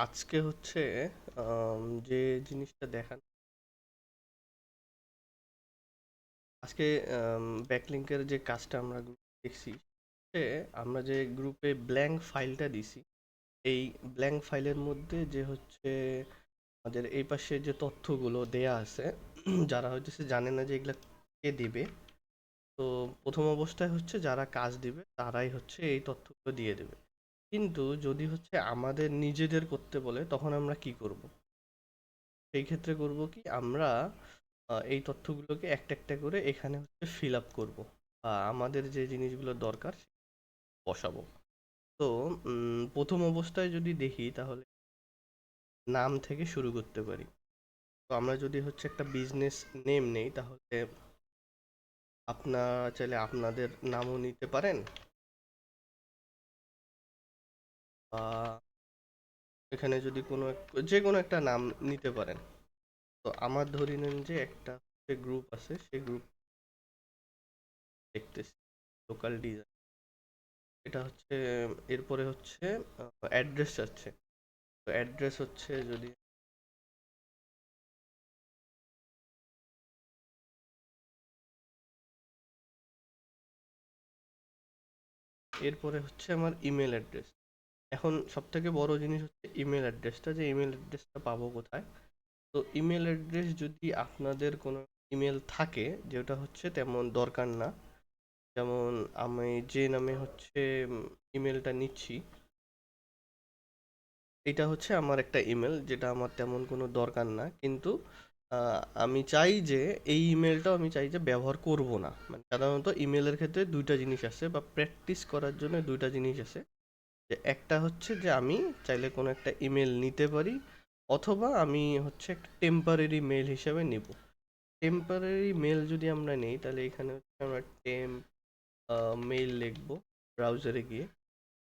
আজকে হচ্ছে যে জিনিসটা দেখান আজকে ব্যাকলিংকের যে কাজটা আমরা দেখছি সে আমরা যে গ্রুপে ব্ল্যাঙ্ক ফাইলটা দিছি এই ব্ল্যাঙ্ক ফাইলের মধ্যে যে হচ্ছে আমাদের এই পাশে যে তথ্যগুলো দেয়া আছে যারা হচ্ছে জানে না যে এগুলা কে দিবে। তো প্রথম অবস্থায় হচ্ছে যারা কাজ দিবে তারাই হচ্ছে এই তথ্যগুলো দিয়ে দেবে, কিন্তু যদি হচ্ছে আমাদের নিজেদের করতে বলে তখন আমরা কি করব? সেই ক্ষেত্রে করব কি আমরা এই তথ্যগুলোকে একটা একটা করে এখানে হচ্ছে ফিল আপ করবো বা আমাদের যে জিনিসগুলো দরকার বসাবো। তো প্রথম অবস্থায় যদি দেখি তাহলে নাম থেকে শুরু করতে পারি। তো আমরা যদি হচ্ছে একটা বিজনেস নেম নেই তাহলে আপনারা চাইলে আপনাদের নামও নিতে পারেন বা এখানে যদি যে কোনো একটা নাম নিতে পারেন। তো আমার ধরে নেন যে একটা গ্রুপ আছে, সেই গ্রুপ দেখতেছি লোকাল ডিজাইন, এটা হচ্ছে এরপরে হচ্ছে অ্যাড্রেস যাচ্ছে। তো অ্যাড্রেস হচ্ছে যদি এরপরে হচ্ছে আমার ইমেল অ্যাড্রেস। এখন সবথেকে বড় জিনিস হচ্ছে ইমেল অ্যাড্রেসটা, যে ইমেল অ্যাড্রেসটা পাবো কোথায়? তো ইমেল অ্যাড্রেস যদি আপনাদের কোনো ইমেল থাকে যেটা হচ্ছে তেমন দরকার না, যেমন আমি যে নামে হচ্ছে ইমেলটা নিচ্ছি, এটা হচ্ছে আমার একটা ইমেল যেটা আমার তেমন কোনো দরকার না, কিন্তু আমি চাই যে এই ইমেলটাও আমি চাই যে ব্যবহার করব না। মানে সাধারণত ইমেলের ক্ষেত্রে দুইটা জিনিস আছে বা প্র্যাকটিস করার জন্য দুইটা জিনিস আছে, যে একটা হচ্ছে যে আমি চাইলে কোনো একটা ইমেল নিতে পারি, অথবা আমি হচ্ছে একটা টেম্পারেরি মেল হিসেবে নিব। টেম্পারেরি মেল যদি আমরা নেই তাহলে এখানে হচ্ছে আমরা মেইল লিখবো ব্রাউজারে গিয়ে।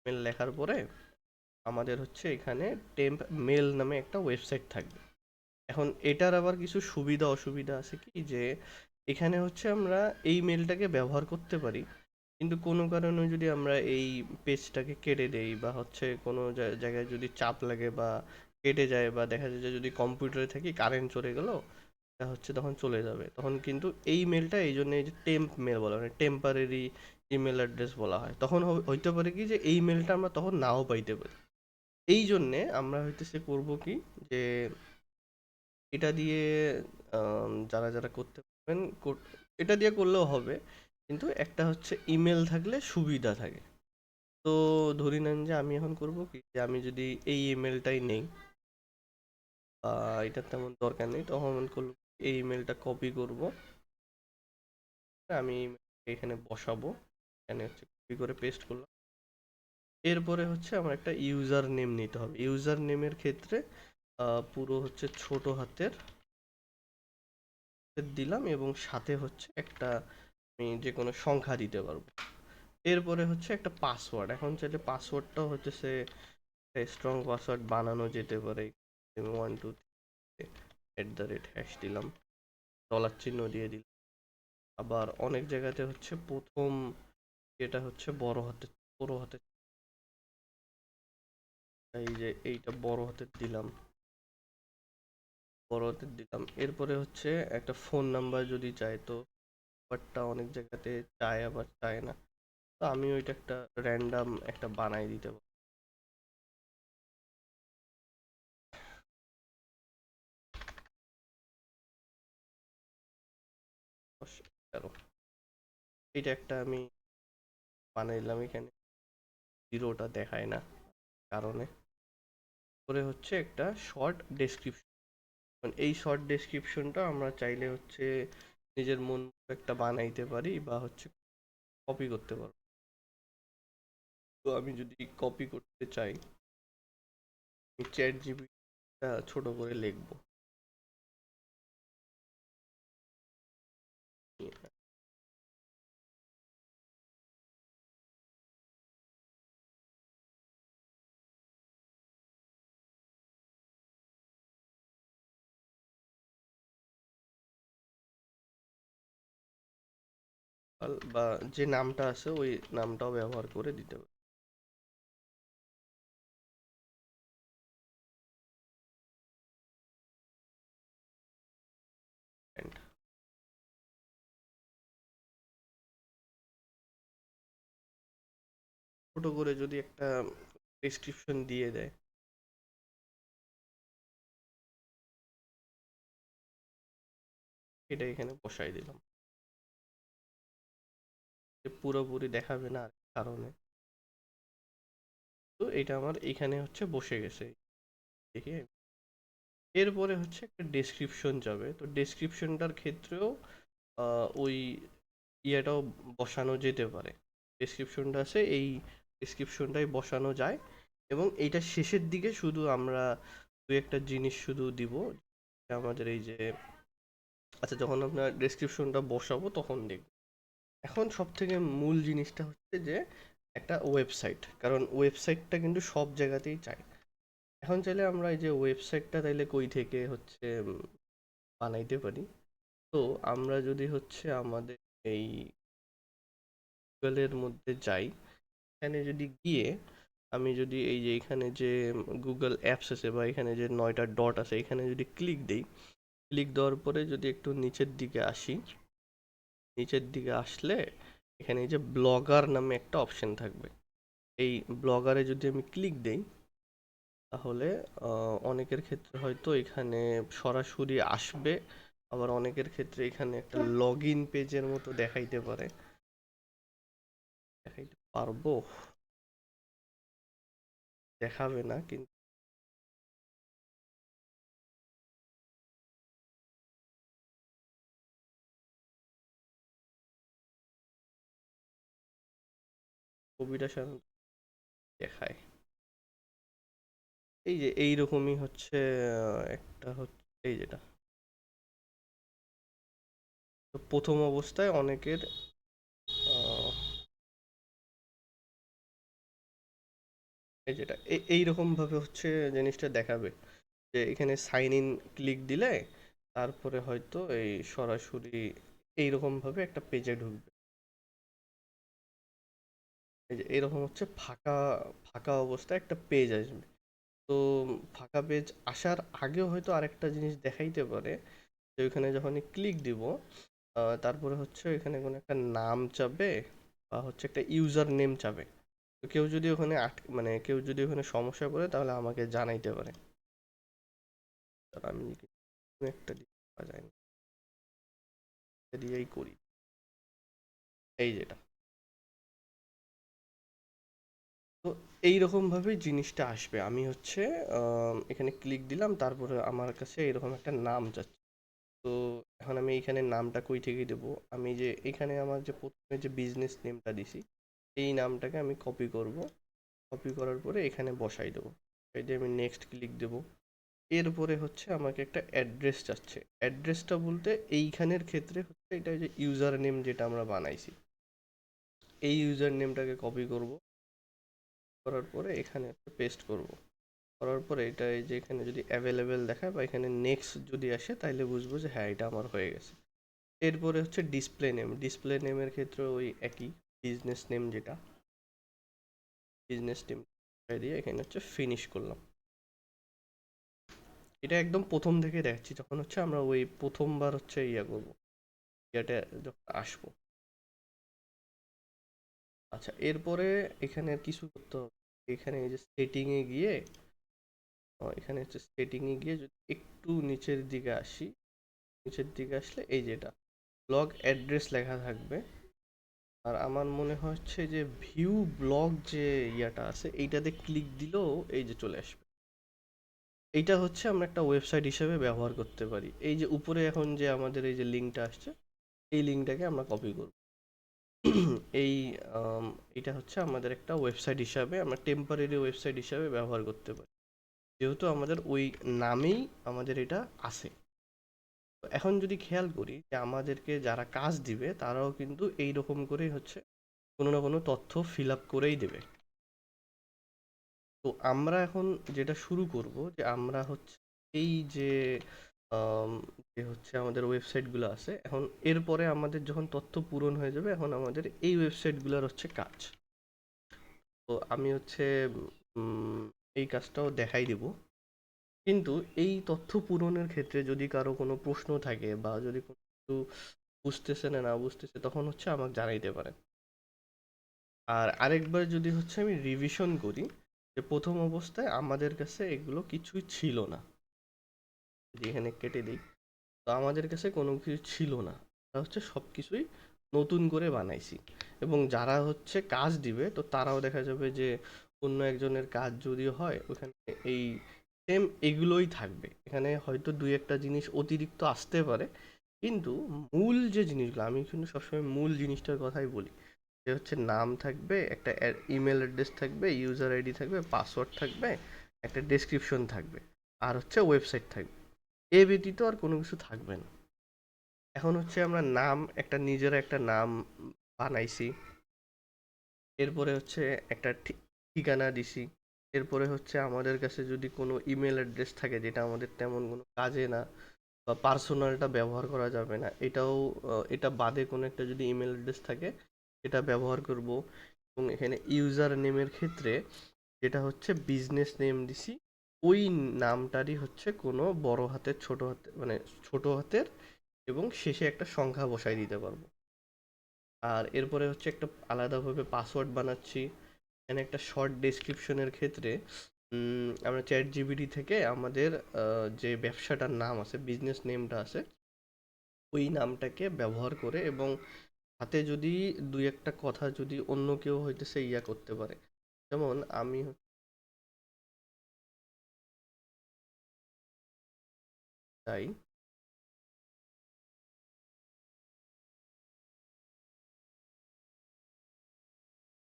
মেল লেখার পরে আমাদের হচ্ছে এখানে টেম্প মেল নামে একটা ওয়েবসাইট থাকবে। এখন এটার আবার কিছু সুবিধা অসুবিধা আছে, কি যে এখানে হচ্ছে আমরা এই মেলটাকে ব্যবহার করতে পারি, কিন্তু কোনো কারণে যদি আমরা এই পেজটাকে কেটে দেই বা হচ্ছে কোনো জায়গায় যদি চাপ লাগে বা কেটে যায় বা দেখা যায় যে যদি কম্পিউটারে থাকি কারেন্ট চলে গেল, এটা হচ্ছে তখন চলে যাবে, তখন কিন্তু এই মেলটা এই জন্য এই যে টেম্প মেল বলা হয়, মানে টেম্পারেরি ইমেল অ্যাড্রেস বলা হয়, তখন হইতে পারে কি যে এই মেলটা আমরা তখন নাও পাইতে পারি। এই জন্যে আমরা হইতেছে করব কি, যে এটা দিয়ে যারা যারা করতে পারবেন এটা দিয়ে করলেও হবে, কিন্তু একটা হচ্ছে ইমেল থাকলে সুবিধা থাকে। তো ধরি নেন যে আমি এখন করব কি, যে আমি যদি এই ইমেলটাই নেই বা এটা তেমন দরকার নেই, তখন আমি করব এই ইমেলটা কপি করব, আমি এখানে বসাবো, এখানে হচ্ছে কপি করে পেস্ট করলাম। এরপরে হচ্ছে আমার একটা ইউজার নেম নিতে হবে। ইউজার নেমের ক্ষেত্রে পুরো হচ্ছে ছোট হাতের দিলাম এবং সাথে হচ্ছে একটা আমি যে কোনো সংখ্যা দিতে পারবো। এরপরে হচ্ছে একটা পাসওয়ার্ড, এখন চাইলে পাসওয়ার্ডটাও হচ্ছে স্ট্রং পাসওয়ার্ড বানানো যেতে পারে। 1 2 3 দিলাম, ডলার চিহ্ন দিয়ে দিলাম। আবার অনেক জায়গাতে হচ্ছে প্রথম এটা হচ্ছে বড় হাতের, এই যে এইটা বড় হাতের দিলাম। এরপরে হচ্ছে একটা ফোন নাম্বার যদি চাই, তো নাম্বারটা অনেক জায়গাতে চায় আবার চায় না, তো আমি ওইটা একটা র্যান্ডাম একটা বানাই দিতে পারি। 10 11 এটা একটা আমি বানাইলাম, এখানে জিরোটা দেখায় না কারণে। পরে হচ্ছে একটা শর্ট ডেসক্রিপশন, এই শর্ট ডেসক্রিপশনটা আমরা চাইলে হচ্ছে নিজের মন মতো একটা বানাইতে পারি বা হচ্ছে কপি করতে পারবো। তো আমি যদি কপি করতে চাই, আমি চ্যাট জিপিটা ছোট করে লিখবো, বা যে নামটা আছে ওই নামটাও ব্যবহার করে দিতে পারি। ছোট করে যদি একটা ডেসক্রিপশন দিয়ে দেয়, এটা এখানে বসাই দিলাম। যে পুরোপুরি দেখাবে না আর কারণে, তো এটা আমার এখানে হচ্ছে বসে গেছে। দেখি, এরপরে হচ্ছে একটা ডেসক্রিপশন যাবে, তো ডেসক্রিপশনটার ক্ষেত্রেও ওই ইয়েটাও বসানো যেতে পারে। ডেসক্রিপশনটা আছে, এই ডেসক্রিপশনটাই বসানো যায়। এবং এইটা শেষের দিকে শুধু আমরা দু একটা জিনিস শুধু দিব, আমাদের এই যে, আচ্ছা যখন আপনার ডেসক্রিপশনটা বসাবো তখন দেখব। এখন সব থেকে মূল জিনিসটা হচ্ছে যে একটা ওয়েবসাইট, কারণ ওয়েবসাইটটা কিন্তু সব জায়গাতেই চাই। এখন চাইলে আমরা এই যে ওয়েবসাইটটা তাইলে কই থেকে হচ্ছে বানাইতে পারি। তো আমরা যদি হচ্ছে আমাদের এই গুগলের মধ্যে যাই, এখানে যদি গিয়ে আমি যদি এই যে এখানে যে গুগল অ্যাপস আছে বা এখানে যে 9টা ডট আছে, এখানে যদি ক্লিক দেই, ক্লিক দেওয়ার পরে যদি একটু নিচের দিকে আসি, নিচের দিকে আসলে এখানে এই যে ব্লগার নামে একটা অপশন থাকবে। এই ব্লগারে যদি আমি ক্লিক দেই, তাহলে অনেকের ক্ষেত্রে হয়তো এখানে সরাসরি আসবে, আবার অনেকের ক্ষেত্রে এখানে একটা লগ ইন পেজের মতো দেখাইতে পারে। দেখাইতে পারবো, দেখাবে না কিন্তু। ছবিটা সাধারণত দেখায় এই যে এইরকমই হচ্ছে, একটা হচ্ছে এই যেটা, তো প্রথম অবস্থায় অনেকের আহ, এই যেটা এইরকম ভাবে হচ্ছে জিনিসটা দেখাবে, যে এখানে সাইন ইন ক্লিক দিলে তারপরে হয়তো এই সরাসরি এইরকম ভাবে একটা পেজে ঢুকবে। এই যে এরকম হচ্ছে ফাঁকা ফাঁকা অবস্থায় একটা পেজ আসবে। তো ফাঁকা পেজ আসার আগেও হয়তো আরেকটা জিনিস দেখাইতে পারে, যে ওইখানে যখনই ক্লিক দিব, তারপরে হচ্ছে এখানে কোনো একটা নাম চাবে বা হচ্ছে একটা ইউজার নেম চাবে। তো কেউ যদি ওখানে মানে কেউ যদি ওখানে সমস্যা পড়ে তাহলে আমাকে জানাইতে পারে। আর আমি কোনো একটা পাওয়া যায় না, এটা দিয়েই করি। এই যেটা, তো এইরকম ভাবে জিনিসটা আসবে। আমি হচ্ছে এখানে ক্লিক দিলাম, তারপরে আমার কাছে এরকম একটা নাম চাচ্ছে। তো এখন আমি এইখানে নামটা কই থেকে দেবো, আমি যে এখানে আমার যে প্রথমে যে বিজনেস নেমটা দিছি, এই নামটাকে আমি কপি করব। কপি করার পরে এখানে বসাই দেবো। এই দিয়ে আমি নেক্সট ক্লিক দেবো। এরপরে হচ্ছে আমাকে একটা অ্যাড্রেস চাচ্ছে। অ্যাড্রেসটা বলতে এইখানের ক্ষেত্রে হচ্ছে এটা যে ইউজার নেম যেটা আমরা বানাইছি, এই ইউজার নেমটাকে কপি করব। করার পরে এখানে পেস্ট করব। করার পরে এটা এই যে এখানে যদি অ্যাভেলেবেল দেখায় বা এখানে নেক্সট যদি আসে, তাইলে বুঝবো যে হ্যাঁ এটা আমার হয়ে গেছে। এরপরে হচ্ছে ডিসপ্লে নেম। ডিসপ্লে নেমের ক্ষেত্রে ওই একই, বিজনেস নেম যেটা, বিজনেস নেম দিয়ে এখানে হচ্ছে ফিনিশ করলাম। এটা একদম প্রথম থেকে দেখাচ্ছি, যখন হচ্ছে আমরা ওই প্রথমবার হচ্ছে ইয়া করবো, ইয়াটা যখন আসবো। আচ্ছা, এরপরে এখানে আর কিছু করতে হবে। এখানে এই যে সেটিংয়ে গিয়ে, এখানে হচ্ছে সেটিংয়ে গিয়ে যদি একটু নিচের দিকে আসি, নিচের দিকে আসলে এই যেটা ব্লগ অ্যাড্রেস লেখা থাকবে। আর আমার মনে হচ্ছে যে ভিউ ব্লগ যে ইয়াটা আছে, এইটাতে ক্লিক দিলেও এই যে চলে আসবে। এইটা হচ্ছে আমরা একটা ওয়েবসাইট হিসেবে ব্যবহার করতে পারি। এই যে উপরে এখন যে আমাদের এই যে লিঙ্কটা আসছে, এই লিঙ্কটাকে আমরা কপি করব। এই আম, এটা হচ্ছে আমাদের একটা ওয়েবসাইট হিসাবে, আমরা টেম্পোরারি ওয়েবসাইট হিসাবে ব্যবহার করতে পারি, যেহেতু আমাদের ওই নামেই আমাদের এটা আছে। তো এখন যদি খেয়াল করি যে আমাদেরকে যারা কাজ দিবে তারাও কিন্তু এই রকম করেই হচ্ছে কোনো না কোনো তথ্য ফিল আপ করেই দেবে। তো আমরা এখন যেটা শুরু করব, যে আমরা হচ্ছে এই যে আম, যে হচ্ছে আমাদের ওয়েবসাইটগুলো আছে, এখন এরপরে আমাদের যখন তথ্য পূরণ হয়ে যাবে, এখন আমাদের এই ওয়েবসাইটগুলোর হচ্ছে কাজ। তো আমি হচ্ছে উম, এই কাজটাও দেখাই দিব। কিন্তু এই তথ্য পূরণের ক্ষেত্রে যদি কারো কোনো প্রশ্ন থাকে বা যদি কোনো কিছু বুঝতেছে না না বুঝতেছে, তখন হচ্ছে আমাকে জানাইতে পারে। আর আরেকবার যদি হচ্ছে আমি রিভিশন করি, যে প্রথম অবস্থায় আমাদের কাছে এগুলো কিছুই ছিল না, যেখানে কেটে দিই, তো আমাদের কাছে কোনো কিছু ছিল না, আমরা হচ্ছে সব কিছুই নতুন করে বানাইছি। এবং যারা হচ্ছে কাজ দিবে তো তারাও দেখা যাবে যে অন্য একজনের কাজ যদি হয় ওখানে এই সেম এগুলোই থাকবে, এখানে হয়তো দুই একটা জিনিস অতিরিক্ত আসতে পারে, কিন্তু মূল যে জিনিসগুলো, আমি কিন্তু সবসময় মূল জিনিসটার কথাই বলি, যে হচ্ছে নাম থাকবে, একটা ইমেল অ্যাড্রেস থাকবে, ইউজার আইডি থাকবে, পাসওয়ার্ড থাকবে, একটা ডেসক্রিপশন থাকবে, আর হচ্ছে ওয়েবসাইট থাকবে। এ ব্যতীত আর কোনো কিছু থাকবে না। এখন হচ্ছে আমরা নাম, একটা নিজেরা একটা নাম বানাইছি, এরপরে হচ্ছে একটা ঠিকানা দিছি, এরপরে হচ্ছে আমাদের কাছে যদি কোনো ইমেল অ্যাড্রেস থাকে যেটা আমাদের তেমন কোনো কাজে না, বা পার্সোনালটা ব্যবহার করা যাবে না, এটাও এটা বাদে কোনো একটা যদি ইমেল অ্যাড্রেস থাকে এটা ব্যবহার করব। এবং এখানে ইউজার নেমের ক্ষেত্রে যেটা হচ্ছে বিজনেস নেম দিছি, ওই নামটারই হচ্ছে কোনো বড় হাতের, ছোট হাতের, মানে ছোট হাতের, এবং শেষে একটা সংখ্যা বসাই দিতে পারবো। আর এরপরে হচ্ছে একটা আলাদাভাবে পাসওয়ার্ড বানাচ্ছি। এখানে একটা শর্ট ডেসক্রিপশনের ক্ষেত্রে আমরা চ্যাট জিপিটি থেকে আমাদের যে ব্যবসাটার নাম আছে, বিজনেস নেমটা আছে, ওই নামটাকে ব্যবহার করে, এবং সাথে যদি দুই একটা কথা যদি অন্য কেউ হইতেছে ইয়া করতে পারে, যেমন আমি চাই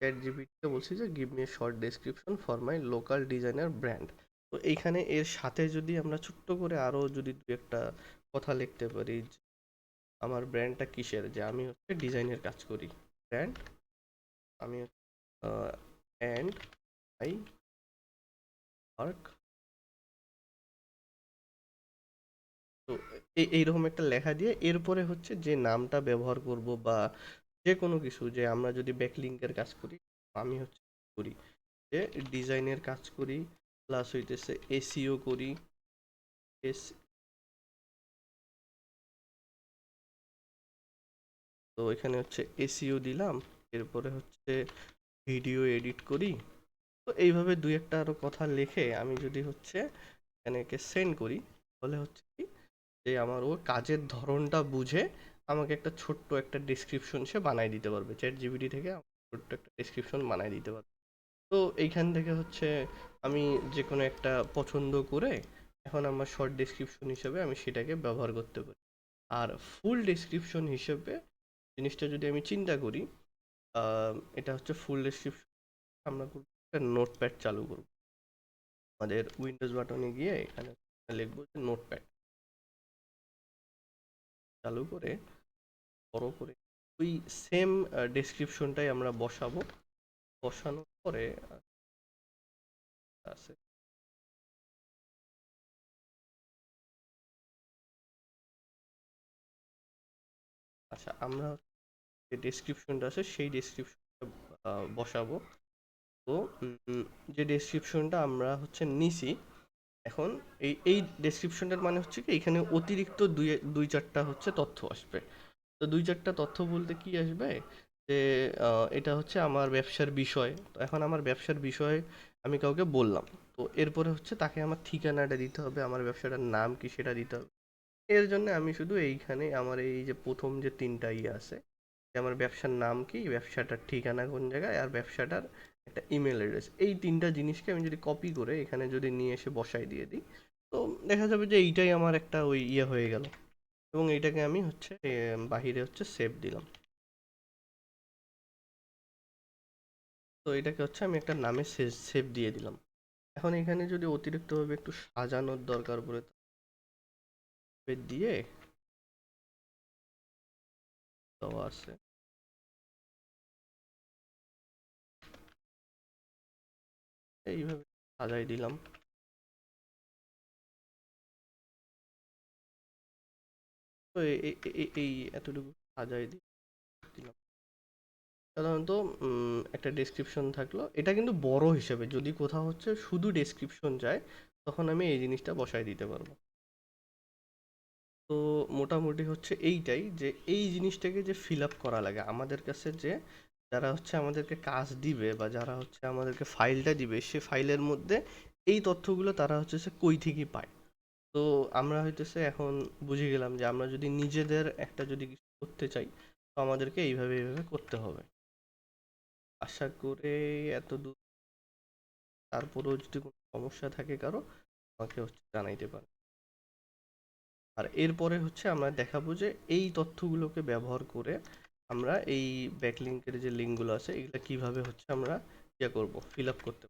চ্যাট জিপিটিকে বলছি যে give me a short description for my local designer brand. তো এইখানে এর সাথে যদি আমরা ছোট্ট করে আরও যদি দু একটা কথা লিখতে পারি, যে আমার ব্র্যান্ডটা কিসের, যে আমি হচ্ছে ডিজাইনের কাজ করি, ব্র্যান্ড আমি অ্যান্ড আই ওয়ার্ক, তো এইরকম একটা লেখা দিয়ে এরপরে হচ্ছে যে নামটা ব্যবহার করব, বা যে কোনো কিছু, যে আমরা যদি ব্যাকলিঙ্কের কাজ করি, আমি হচ্ছে করি যে ডিজাইনের কাজ করি, প্লাস হইতেছে এসইও করি, এস, তো এখানে হচ্ছে এসইও দিলাম, এরপরে হচ্ছে ভিডিও এডিট করি। তো এইভাবে দুই একটা আরো কথা লিখে আমি যদি হচ্ছে এখানে সেন্ড করি, তাহলে হচ্ছে কি, যে আমার ও কাজের ধরনটা বুঝে আমাকে একটা ছোট্ট একটা ডেসক্রিপশন সে বানাই দিতে পারবে, চ্যাট জিপিটি থেকে ছোট্ট একটা ডেসক্রিপশন বানাই দিতে পারবে। তো এইখান থেকে হচ্ছে আমি যে কোনো একটা পছন্দ করে এখন আমার শর্ট ডেসক্রিপশন হিসেবে আমি সেটাকে ব্যবহার করতে পারি। আর ফুল ডেসক্রিপশন হিসেবে জিনিসটা যদি আমি চিন্তা করি, এটা হচ্ছে ফুল ডেসক্রিপশন, আমরা করবো একটা নোটপ্যাড চালু করব, আমাদের উইন্ডোজ বাটনে গিয়ে এখানে লিখবো যে নোটপ্যাড চালু করে, বড় করে ওই সেম ডেসক্রিপশনটাই আমরা বসাবো। বসানোর পরে আছে, আচ্ছা আমরা যে ডেসক্রিপশনটা আছে সেই ডেসক্রিপশনটা বসাবো। তো যে ডেসক্রিপশনটা আমরা হচ্ছে নিছি, এখন এই ডেসক্রিপশনটার মানে হচ্ছে কি, এখানে অতিরিক্ত দুই দুই চারটা হচ্ছে তথ্য আসবে। তো দুই চারটা তথ্য বলতে কি আসবে, যে এটা হচ্ছে আমার ব্যবসার বিষয়, তো এখন আমার ব্যবসার বিষয় আমি কাউকে বললাম, তো এরপরে হচ্ছে তাকে আমার ঠিকানাটা দিতে হবে, আমার ব্যবসাটার নাম কি সেটা দিতে হবে। এর জন্য আমি শুধু এইখানে আমার এই যে প্রথম যে তিনটা ইয়ে আছে, যে আমার ব্যবসার নাম কি, ব্যবসাটার ঠিকানা কোন জায়গায়, আর ব্যবসাটার একটা ইমেল অ্যাড্রেস, এই তিনটা জিনিসকে আমি যদি কপি করে এখানে যদি নিয়ে এসে বসাই দিয়ে দিই, তো দেখা যাবে যে এইটাই আমার একটা ওই ইয়ে হয়ে গেল। এবং এইটাকে আমি হচ্ছে বাহিরে হচ্ছে সেভ দিলাম। তো এটাকে হচ্ছে আমি একটা নামে সেভ দিয়ে দিলাম। এখন এখানে যদি অতিরিক্তভাবে একটু সাজানোর দরকার পড়ে, তবে দিয়ে দেওয়া আছে, এইভাবে সাজাই দিলাম। তো এই এতটুকু সাজাই দিলাম। সাধারণত একটা ডেসক্রিপশন থাকলো, এটা কিন্তু বড় হিসেবে যদি কোথাও হচ্ছে শুধু ডেসক্রিপশন যায়, তখন আমি এই জিনিসটা বসাই দিতে পারবো। তো মোটামুটি হচ্ছে এইটাই, যে এই জিনিসটাকে যে ফিল আপ করা লাগে আমাদের কাছে, যে যারা হচ্ছে আমাদেরকে কাজ দিবে বা যারা হচ্ছে আমাদেরকে ফাইলটা দিবে সে ফাইলের মধ্যে এই তথ্যগুলো তারা হচ্ছে সে কই থেকে পায়। তো আমরা হইতেছে এখন বুঝে গেলাম যে আমরা যদি নিজেদের একটা যদি কিছু করতে চাই তো আমাদেরকে এইভাবে এইভাবে করতে হবে। আশা করে এত দূর, তারপরেও যদি কোনো সমস্যা থাকে কারো আমাকে হচ্ছে জানাইতে পারে। আর এরপরে হচ্ছে আমরা দেখাবো যে এই তথ্যগুলোকে ব্যবহার করে আমরা এই ব্যাকলিঙ্কের যে লিঙ্কগুলো আছে এগুলো কিভাবে হচ্ছে আমরা ইয়ে করব, ফিল আপ করতে